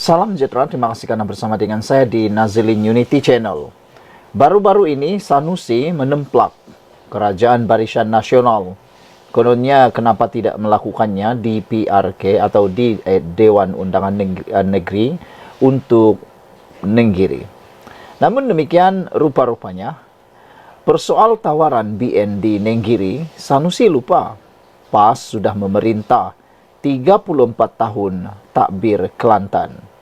Salam sejahtera, terima kasih karena bersama dengan saya di Nazilin Unity Channel. Baru-baru ini Sanusi menemplak Kerajaan Barisan Nasional. Kononnya kenapa tidak melakukannya di PRK atau di Dewan Undangan Negeri untuk Nenggiri. Namun demikian rupa-rupanya persoal tawaran BN di Nenggiri, Sanusi lupa PAS sudah memerintah 34 tahun takbir Kelantan.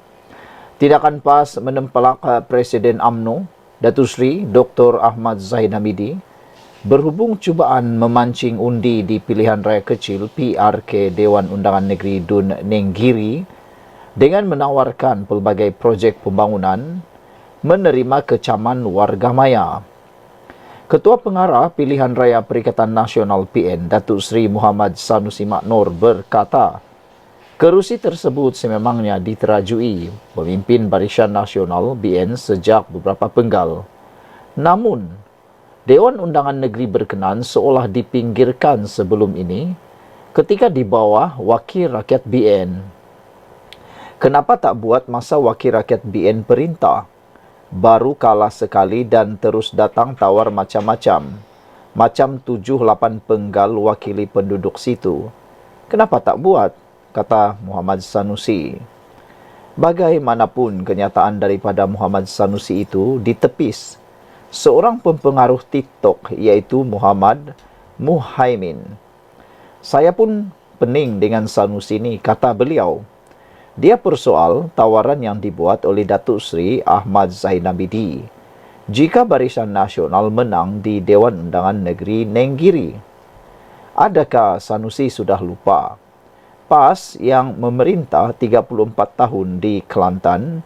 Tidakkan PAS menempelak Presiden UMNO, Datuk Seri Dr. Ahmad Zahid Hamidi, berhubung cubaan memancing undi di pilihan raya kecil PRK Dewan Undangan Negeri Dun Nenggiri dengan menawarkan pelbagai projek pembangunan, menerima kecaman warga maya. Ketua Pengarah Pilihan Raya Perikatan Nasional PN, Datuk Seri Muhammad Sanusi Maknor berkata, kerusi tersebut sememangnya diterajui pemimpin Barisan Nasional BN sejak beberapa penggal. Namun, Dewan Undangan Negeri berkenan seolah dipinggirkan sebelum ini ketika di bawah Wakil Rakyat BN. Kenapa tak buat masa Wakil Rakyat BN perintah? Baru kalah sekali dan terus datang tawar macam-macam. Macam 7-8 penggal wakili penduduk situ. Kenapa tak buat? Kata Muhammad Sanusi. Bagaimanapun kenyataan daripada Muhammad Sanusi itu ditepis seorang pempengaruh TikTok iaitu Muhammad Muhaimin. Saya pun pening dengan Sanusi ini, kata beliau. Dia persoal tawaran yang dibuat oleh Datuk Seri Ahmad Zahid Hamidi jika Barisan Nasional menang di Dewan Undangan Negeri Nenggiri. Adakah Sanusi sudah lupa? PAS yang memerintah 34 tahun di Kelantan,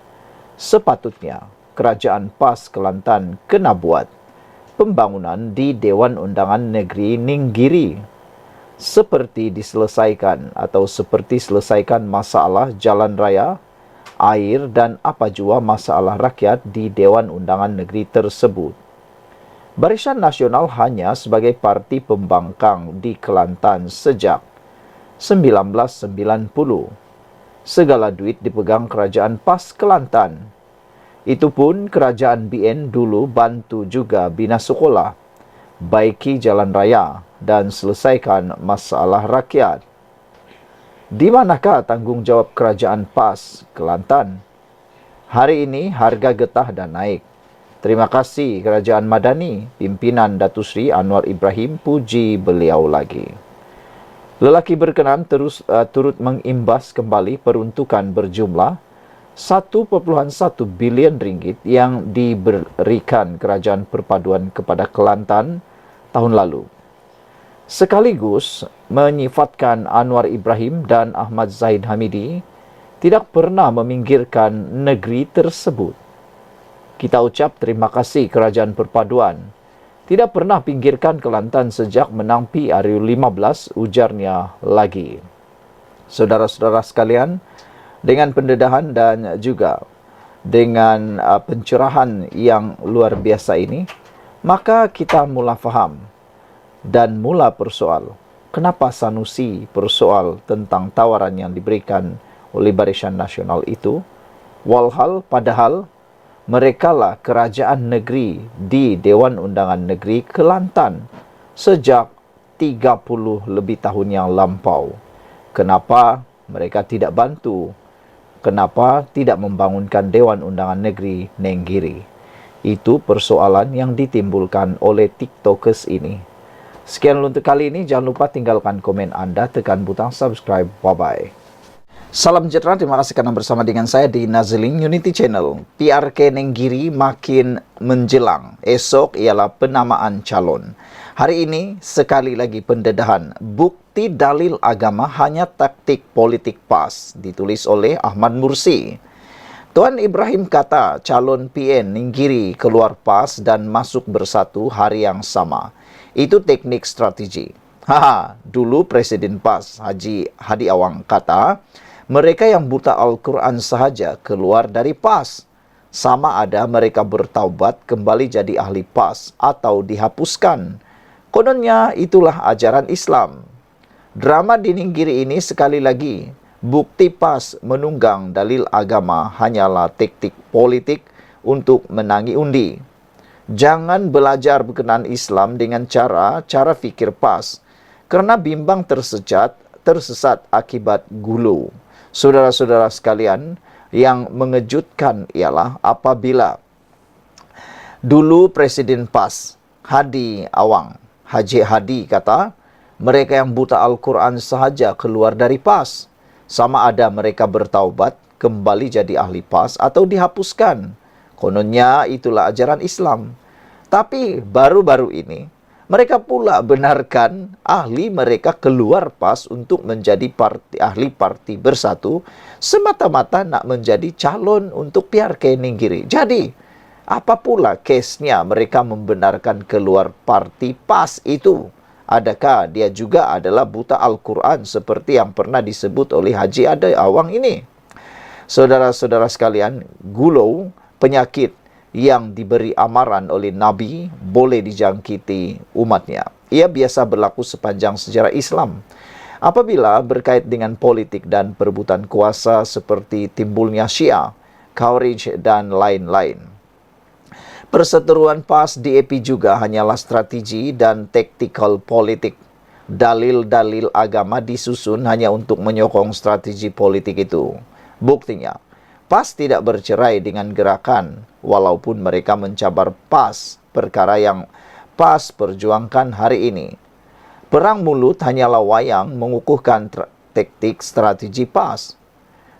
sepatutnya Kerajaan PAS Kelantan kena buat pembangunan di Dewan Undangan Negeri Nenggiri. Seperti selesaikan masalah jalan raya, air dan apa jua masalah rakyat di Dewan Undangan Negeri tersebut. Barisan Nasional hanya sebagai parti pembangkang di Kelantan sejak 1990. Segala duit dipegang Kerajaan PAS Kelantan. Itu pun Kerajaan BN dulu bantu juga bina sekolah, baiki jalan raya dan selesaikan masalah rakyat. Di manakah tanggungjawab Kerajaan PAS Kelantan? Hari ini harga getah dan naik. Terima kasih Kerajaan Madani, pimpinan Datuk Seri Anwar Ibrahim, puji beliau lagi. Lelaki berkenan turut mengimbas kembali peruntukan berjumlah 1.1 bilion ringgit yang diberikan Kerajaan Perpaduan kepada Kelantan tahun lalu. Sekaligus menyifatkan Anwar Ibrahim dan Ahmad Zahid Hamidi tidak pernah meminggirkan negeri tersebut. Kita ucap terima kasih Kerajaan Perpaduan. Tidak pernah pinggirkan Kelantan sejak menang PRU15, ujarnya lagi. Saudara-saudara sekalian, dengan pendedahan dan juga dengan pencerahan yang luar biasa ini, maka kita mula faham dan mula persoal kenapa Sanusi persoal tentang tawaran yang diberikan oleh Barisan Nasional itu, padahal merekalah kerajaan negeri di Dewan Undangan Negeri Kelantan sejak 30 lebih tahun yang lampau. Kenapa mereka tidak bantu? Kenapa tidak membangunkan Dewan Undangan Negeri Nenggiri? Itu persoalan yang ditimbulkan oleh TikTokers ini. Sekian untuk kali ini. Jangan lupa tinggalkan komen Anda, tekan butang subscribe. Bye-bye. Salam sejahtera, terima kasih karena bersama dengan saya di Nazilin Unity Channel. PRK Nenggiri makin menjelang. Esok ialah penamaan calon. Hari ini sekali lagi pendedahan. Bukti dalil agama hanya taktik politik PAS. Ditulis oleh Ahmad Mursi. Tuan Ibrahim kata calon PN Nenggiri keluar PAS dan masuk bersatu hari yang sama. Itu teknik strategi. Dulu Presiden PAS Haji Hadi Awang kata, mereka yang buta Al-Quran sahaja keluar dari PAS. Sama ada mereka bertaubat kembali jadi ahli PAS atau dihapuskan. Kononnya itulah ajaran Islam. Drama di Nenggiri ini sekali lagi Bukti PAS menunggang dalil agama hanyalah taktik politik untuk menangi undi. Jangan belajar berkenaan Islam dengan cara fikir PAS, kerana bimbang tersesat akibat gulu. Saudara-saudara sekalian, yang mengejutkan ialah apabila dulu Presiden PAS, Haji Hadi kata, mereka yang buta Al-Quran sahaja keluar dari PAS. Sama ada mereka bertaubat, kembali jadi ahli PAS atau dihapuskan. Kononnya itulah ajaran Islam. Tapi baru-baru ini, mereka pula benarkan ahli mereka keluar PAS untuk menjadi ahli parti bersatu, semata-mata nak menjadi calon untuk PRK Ninggiri. Jadi, apa pula kesnya mereka membenarkan keluar parti PAS itu? Adakah dia juga adalah buta Al-Quran seperti yang pernah disebut oleh Haji Ade Awang ini? Saudara-saudara sekalian, gulu, penyakit yang diberi amaran oleh Nabi, boleh dijangkiti umatnya. Ia biasa berlaku sepanjang sejarah Islam. Apabila berkait dengan politik dan perebutan kuasa seperti timbulnya Syiah, Khawarij dan lain-lain. Perseteruan PAS DAP juga hanyalah strategi dan taktikal politik. Dalil-dalil agama disusun hanya untuk menyokong strategi politik itu. Buktinya, PAS tidak bercerai dengan gerakan, walaupun mereka mencabar PAS, perkara yang PAS perjuangkan hari ini. Perang mulut hanyalah wayang mengukuhkan taktik strategi PAS.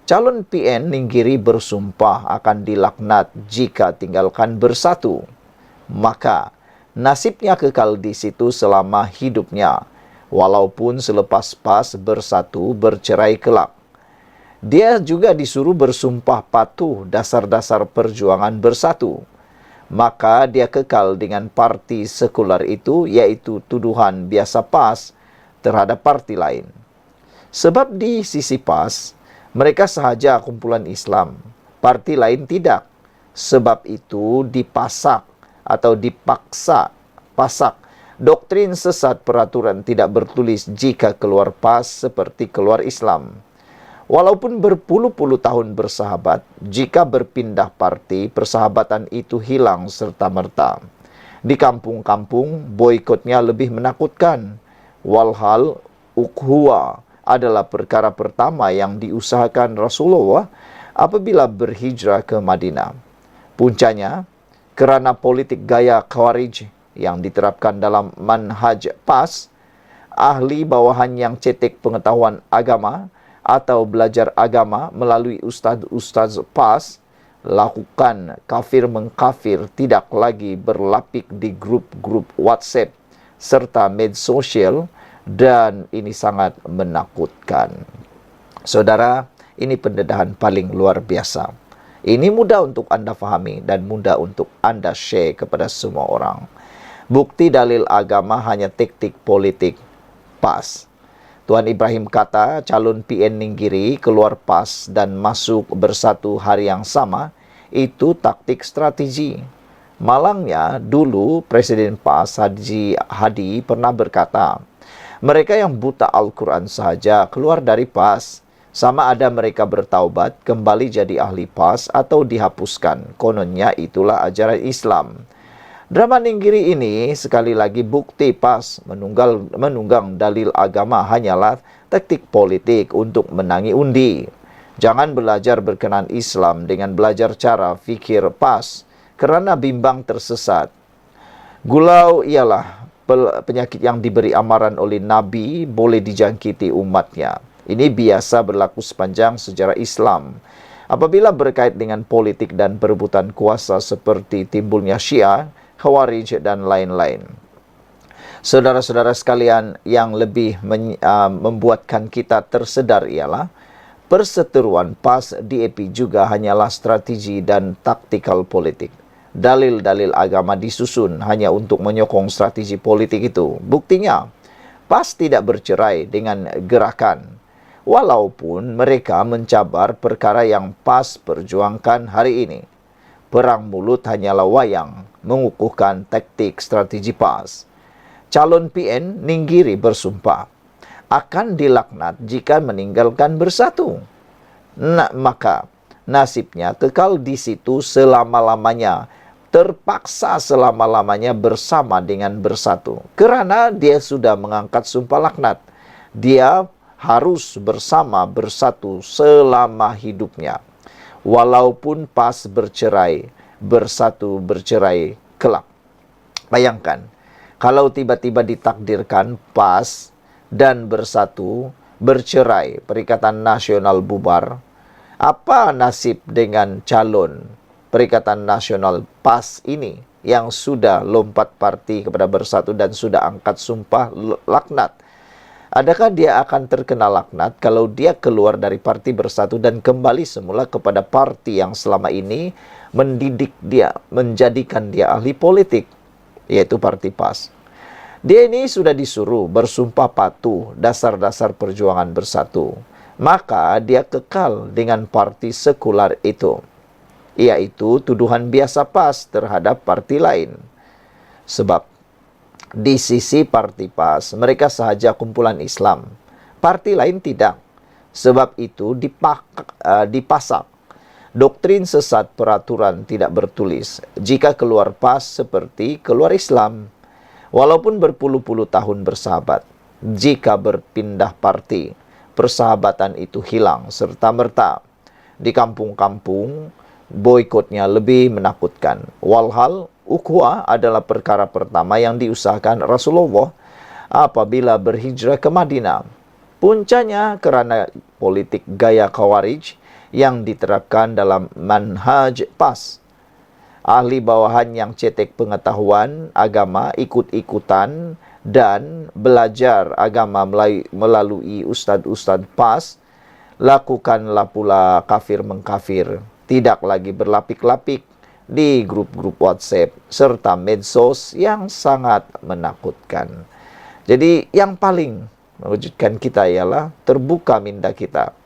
Calon PN Ninggiri bersumpah akan dilaknat jika tinggalkan bersatu. Maka, nasibnya kekal di situ selama hidupnya, walaupun selepas PAS bersatu bercerai kelak. Dia juga disuruh bersumpah patuh dasar-dasar perjuangan bersatu. Maka dia kekal dengan parti sekular itu, yaitu tuduhan biasa PAS terhadap parti lain. Sebab di sisi PAS, mereka sahaja kumpulan Islam, parti lain tidak. Sebab itu dipasak atau pasak doktrin sesat peraturan tidak bertulis jika keluar PAS seperti keluar Islam. Walaupun berpuluh-puluh tahun bersahabat, jika berpindah parti, persahabatan itu hilang serta-merta. Di kampung-kampung, boikotnya lebih menakutkan. Walhal ukhuwah adalah perkara pertama yang diusahakan Rasulullah apabila berhijrah ke Madinah. Puncanya, kerana politik gaya Khawarij yang diterapkan dalam manhaj PAS, ahli bawahan yang cetek pengetahuan agama atau belajar agama melalui ustaz-ustaz PAS, lakukan kafir-mengkafir tidak lagi berlapik di grup-grup WhatsApp serta media sosial, dan ini sangat menakutkan. Saudara, ini pendedahan paling luar biasa. Ini mudah untuk Anda fahami dan mudah untuk Anda share kepada semua orang. Bukti dalil agama hanya taktik politik PAS. Tuan Ibrahim kata calon PN Ninggiri keluar PAS dan masuk bersatu hari yang sama, itu taktik strategi. Malangnya, dulu Presiden PAS Haji Hadi pernah berkata, mereka yang buta Al-Quran sahaja keluar dari PAS. Sama ada mereka bertaubat, kembali jadi ahli PAS atau dihapuskan. Kononnya itulah ajaran Islam. Drama Ninggiri ini sekali lagi bukti PAS menunggang dalil agama hanyalah taktik politik untuk menangi undi. Jangan belajar berkenaan Islam dengan belajar cara fikir PAS, kerana bimbang tersesat. Gulau ialah penyakit yang diberi amaran oleh Nabi, boleh dijangkiti umatnya. Ini biasa berlaku sepanjang sejarah Islam. Apabila berkait dengan politik dan perebutan kuasa seperti timbulnya Syiah, Khawarij dan lain-lain. Saudara-saudara sekalian, yang lebih membuatkan kita tersedar ialah perseteruan PAS DAP juga hanyalah strategi dan taktikal politik. Dalil-dalil agama disusun hanya untuk menyokong strategi politik itu. Buktinya, PAS tidak bercerai dengan gerakan, walaupun mereka mencabar perkara yang PAS perjuangkan hari ini. Perang mulut hanyalah wayang mengukuhkan taktik strategi PAS. Calon PN Ninggiri bersumpah akan dilaknat jika meninggalkan bersatu. Nah, maka nasibnya kekal di situ selama-lamanya, terpaksa selama-lamanya bersama dengan bersatu. Karena dia sudah mengangkat sumpah laknat. Dia harus bersama bersatu selama hidupnya. Walaupun pas bercerai, bersatu bercerai kelak. Bayangkan, kalau tiba-tiba ditakdirkan pas dan bersatu, bercerai, Perikatan Nasional bubar, apa nasib dengan calon Perikatan Nasional PAS ini yang sudah lompat parti kepada bersatu dan sudah angkat sumpah laknat? Adakah dia akan terkena laknat kalau dia keluar dari parti bersatu dan kembali semula kepada parti yang selama ini mendidik dia, menjadikan dia ahli politik, yaitu parti PAS? Dia ini sudah disuruh bersumpah patuh dasar-dasar perjuangan bersatu. Maka dia kekal dengan parti sekular itu, yaitu tuduhan biasa PAS terhadap parti lain. Sebab di sisi parti PAS, mereka sahaja kumpulan Islam. Parti lain tidak. Sebab itu dipasak. Doktrin sesat peraturan tidak bertulis. Jika keluar PAS seperti keluar Islam. Walaupun berpuluh-puluh tahun bersahabat, jika berpindah parti, persahabatan itu hilang serta-merta. Di kampung-kampung, boikotnya lebih menakutkan. Walhal, ukhuwah adalah perkara pertama yang diusahakan Rasulullah apabila berhijrah ke Madinah. Puncanya karena politik gaya Khawarij yang diterapkan dalam manhaj PAS. Ahli bawahan yang cetek pengetahuan agama ikut-ikutan dan belajar agama melalui ustadz-ustadz PAS, lakukanlah pula kafir-mengkafir, tidak lagi berlapik-lapik di grup-grup WhatsApp serta medsos yang sangat menakutkan. Jadi yang paling mewujudkan kita ialah terbuka minda kita.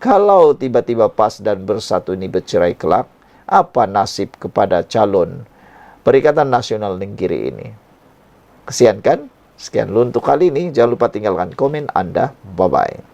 Kalau tiba-tiba PAS dan bersatu ini bercerai kelak, apa nasib kepada calon Perikatan Nasional Negeri ini? Kesian kan? Sekian dulu untuk kali ini. Jangan lupa tinggalkan komen Anda. Bye-bye.